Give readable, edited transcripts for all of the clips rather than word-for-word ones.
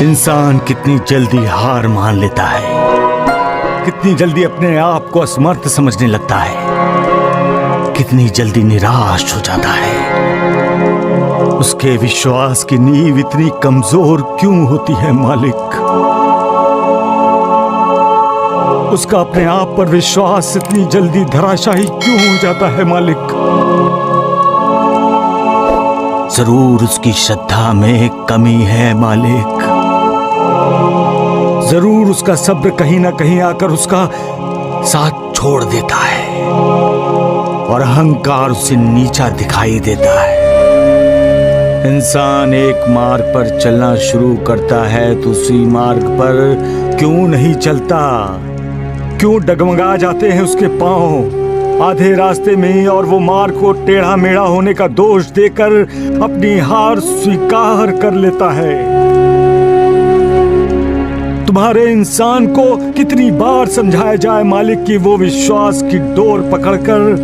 इंसान कितनी जल्दी हार मान लेता है, कितनी जल्दी अपने आप को असमर्थ समझने लगता है, कितनी जल्दी निराश हो जाता है। उसके विश्वास की नींव इतनी कमजोर क्यों होती है मालिक? उसका अपने आप पर विश्वास इतनी जल्दी धराशायी क्यों हो जाता है मालिक? जरूर उसकी श्रद्धा में कमी है मालिक। जरूर उसका सब्र कहीं ना कहीं आकर उसका साथ छोड़ देता है और अहंकार उसे नीचा दिखाई देता है। इंसान एक मार्ग पर चलना शुरू करता है तो उसी मार्ग पर क्यों नहीं चलता? क्यों डगमगा जाते हैं उसके पांव आधे रास्ते में ही, और वो मार्ग को टेढ़ा मेढ़ा होने का दोष देकर अपनी हार स्वीकार कर लेता है। तुम्हारे इंसान को कितनी बार समझाया जाए मालिक कि वो विश्वास की डोर पकड़कर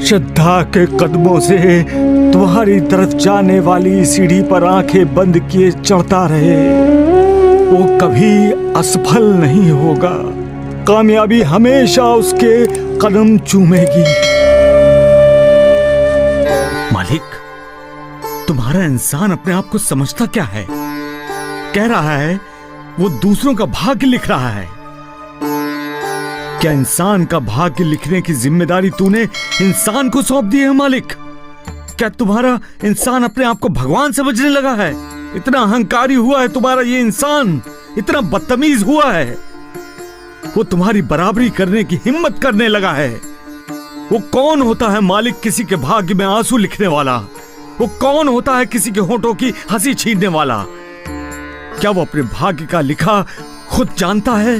श्रद्धा के कदमों से तुम्हारी तरफ जाने वाली सीढ़ी पर आंखें बंद किए चढ़ता रहे। वो कभी असफल नहीं होगा, कामयाबी हमेशा उसके कदम चूमेगी। मालिक, तुम्हारा इंसान अपने आप को समझता क्या है? कह रहा है वो दूसरों का भाग्य लिख रहा है। क्या इंसान का भाग्य लिखने की जिम्मेदारी तूने इंसान को सौंप दी है मालिक? क्या तुम्हारा इंसान अपने आप को भगवान समझने लगा है? इतना अहंकारी हुआ है तुम्हारा ये इंसान, इतना बदतमीज हुआ है, वो तुम्हारी बराबरी करने की हिम्मत करने लगा है। वो कौन होता है मालिक किसी के भाग्य में आंसू लिखने वाला? वो कौन होता है किसी के होठों की हंसी छीनने वाला? क्या वो अपने भाग्य का लिखा खुद जानता है?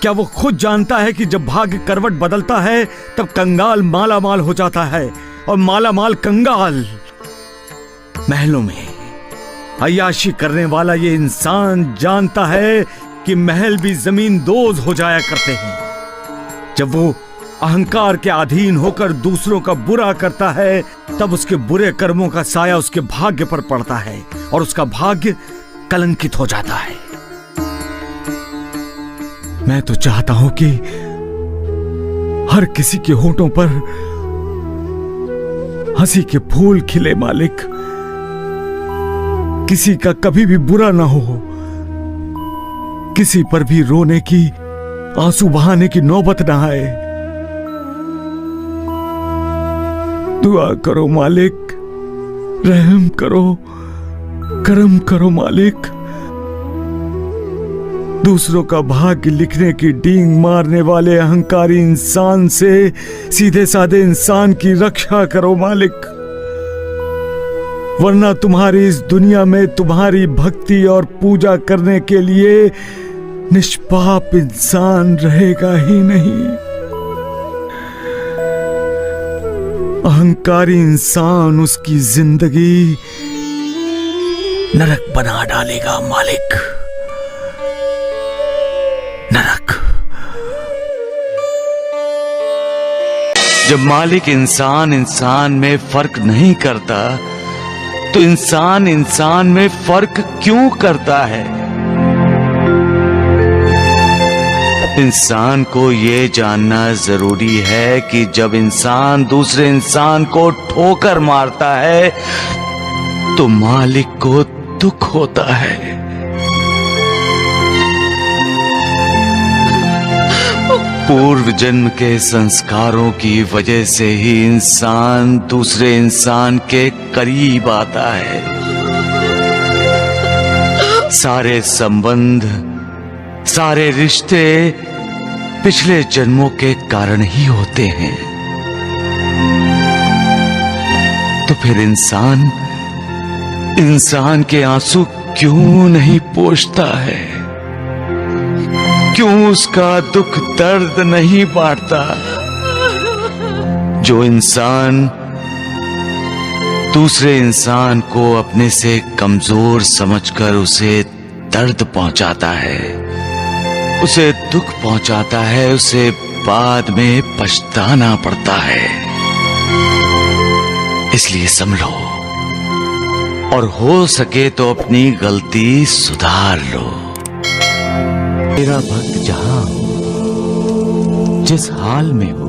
क्या वो खुद जानता है कि जब भाग्य करवट बदलता है तब कंगाल मालामाल हो जाता है और मालामाल कंगाल? महलों में अय्याशी करने वाला ये इंसान जानता है कि महल भी जमीन दोज हो जाया करते हैं। जब वो अहंकार के अधीन होकर दूसरों का बुरा करता है तब उसके बुरे कर्मों का साया उसके भाग्य पर पड़ता है और उसका भाग्य कलंकित हो जाता है। मैं तो चाहता हूं कि हर किसी के होठों पर हंसी के फूल खिले मालिक, किसी का कभी भी बुरा ना हो, किसी पर भी रोने की, आंसू बहाने की नौबत ना आए। दुआ करो मालिक, रहम करो, करम करो मालिक। दूसरों का भाग्य लिखने की डींग मारने वाले अहंकारी इंसान से सीधे साधे इंसान की रक्षा करो मालिक, वरना तुम्हारी इस दुनिया में तुम्हारी भक्ति और पूजा करने के लिए निष्पाप इंसान रहेगा ही नहीं। अहंकारी इंसान उसकी जिंदगी नरक बना डालेगा मालिक, नरक। जब मालिक इंसान इंसान में फर्क नहीं करता तो इंसान इंसान में फर्क क्यों करता है? इंसान को ये जानना जरूरी है कि जब इंसान दूसरे इंसान को ठोकर मारता है तो मालिक को दुख होता है। पूर्व जन्म के संस्कारों की वजह से ही इंसान दूसरे इंसान के करीब आता है। सारे संबंध, सारे रिश्ते पिछले जन्मों के कारण ही होते हैं। तो फिर इंसान इंसान के आंसू क्यों नहीं पोंछता है? क्यों उसका दुख दर्द नहीं बांटता? जो इंसान दूसरे इंसान को अपने से कमजोर समझकर उसे दर्द पहुंचाता है, उसे दुख पहुंचाता है, उसे बाद में पछताना पड़ता है। इसलिए संभलो, और हो सके तो अपनी गलती सुधार लो। मेरा भक्त जहां हो, जिस हाल में हो,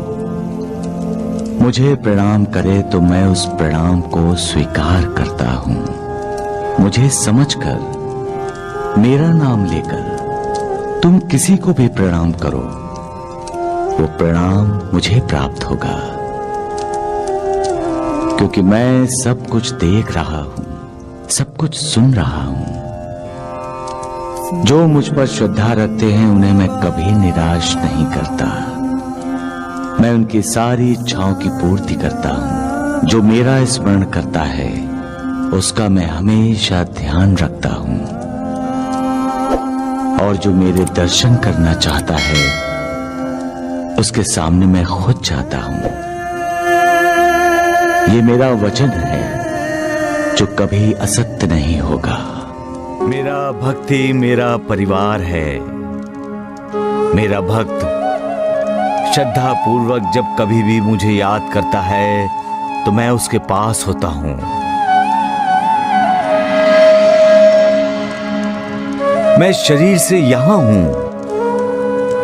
मुझे प्रणाम करे तो मैं उस प्रणाम को स्वीकार करता हूं। मुझे समझकर, मेरा नाम लेकर तुम किसी को भी प्रणाम करो, वो प्रणाम मुझे प्राप्त होगा, क्योंकि मैं सब कुछ देख रहा हूं, सब कुछ सुन रहा हूं। जो मुझ पर श्रद्धा रखते हैं उन्हें मैं कभी निराश नहीं करता। मैं उनकी सारी इच्छाओं की पूर्ति करता हूं। जो मेरा स्मरण करता है उसका मैं हमेशा ध्यान रखता हूं, और जो मेरे दर्शन करना चाहता है उसके सामने मैं खुद जाता हूं। ये मेरा वचन है जो कभी असत्य नहीं होगा। मेरा भक्त ही मेरा परिवार है। मेरा भक्त श्रद्धा पूर्वक जब कभी भी मुझे याद करता है तो मैं उसके पास होता हूं। मैं शरीर से यहां हूं,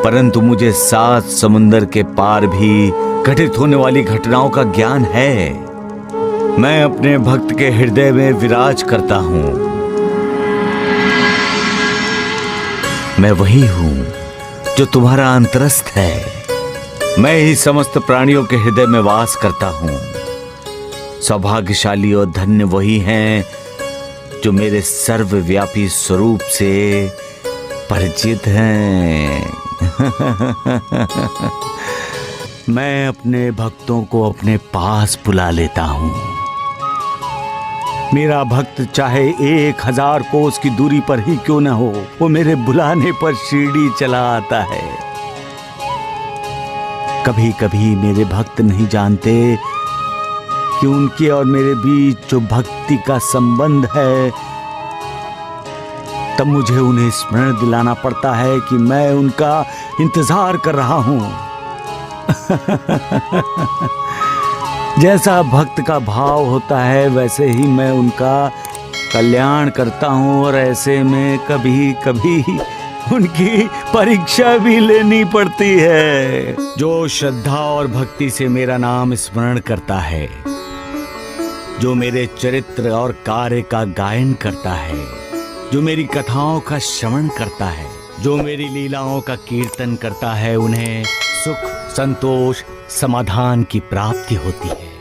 परंतु मुझे 7 समुंदर के पार भी घटित होने वाली घटनाओं का ज्ञान है। मैं अपने भक्त के हृदय में विराज करता हूं। मैं वही हूं जो तुम्हारा अंतरस्थ है। मैं ही समस्त प्राणियों के हृदय में वास करता हूं। सौभाग्यशाली और धन्य वही हैं जो मेरे सर्वव्यापी स्वरूप से परिचित हैं। मैं अपने भक्तों को अपने पास बुला लेता हूं। मेरा भक्त चाहे 1000 कोस की दूरी पर ही क्यों न हो, वो मेरे बुलाने पर शिरडी चला आता है। कभी कभी मेरे भक्त नहीं जानते कि उनके और मेरे बीच जो भक्ति का संबंध है, तब मुझे उन्हें स्मरण दिलाना पड़ता है कि मैं उनका इंतजार कर रहा हूं। जैसा भक्त का भाव होता है वैसे ही मैं उनका कल्याण करता हूं, और ऐसे में कभी कभी उनकी परीक्षा भी लेनी पड़ती है। जो श्रद्धा और भक्ति से मेरा नाम स्मरण करता है, जो मेरे चरित्र और कार्य का गायन करता है, जो मेरी कथाओं का श्रवण करता है, जो मेरी लीलाओं का कीर्तन करता है, उन्हें सुख, संतोष, समाधान की प्राप्ति होती है।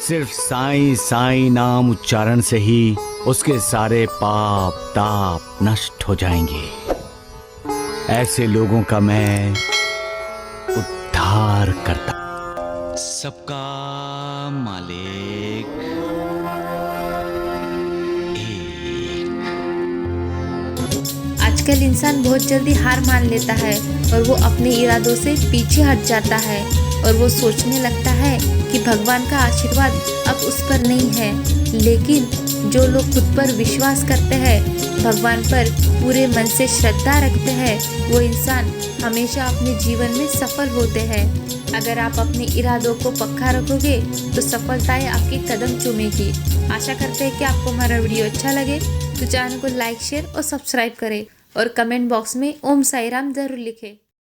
सिर्फ साईं साईं नाम उच्चारण से ही उसके सारे पाप ताप नष्ट हो जाएंगे। ऐसे लोगों का मैं उद्धार करता। सबका मालिक आजकल इंसान बहुत जल्दी हार मान लेता है और वो अपने इरादों से पीछे हट जाता है, और वो सोचने लगता है कि भगवान का आशीर्वाद अब उस पर नहीं है। लेकिन जो लोग खुद पर विश्वास करते हैं, भगवान पर पूरे मन से श्रद्धा रखते हैं, वो इंसान हमेशा अपने जीवन में सफल होते हैं। अगर आप अपने इरादों को पक्का रखोगे तो सफलताएं आपके कदम चूमेगी। आशा करते हैं कि आपको हमारा वीडियो अच्छा लगे, तो चैनल को लाइक, शेयर और सब्सक्राइब करें, और कमेंट बॉक्स में ओम साईं राम जरूर लिखें।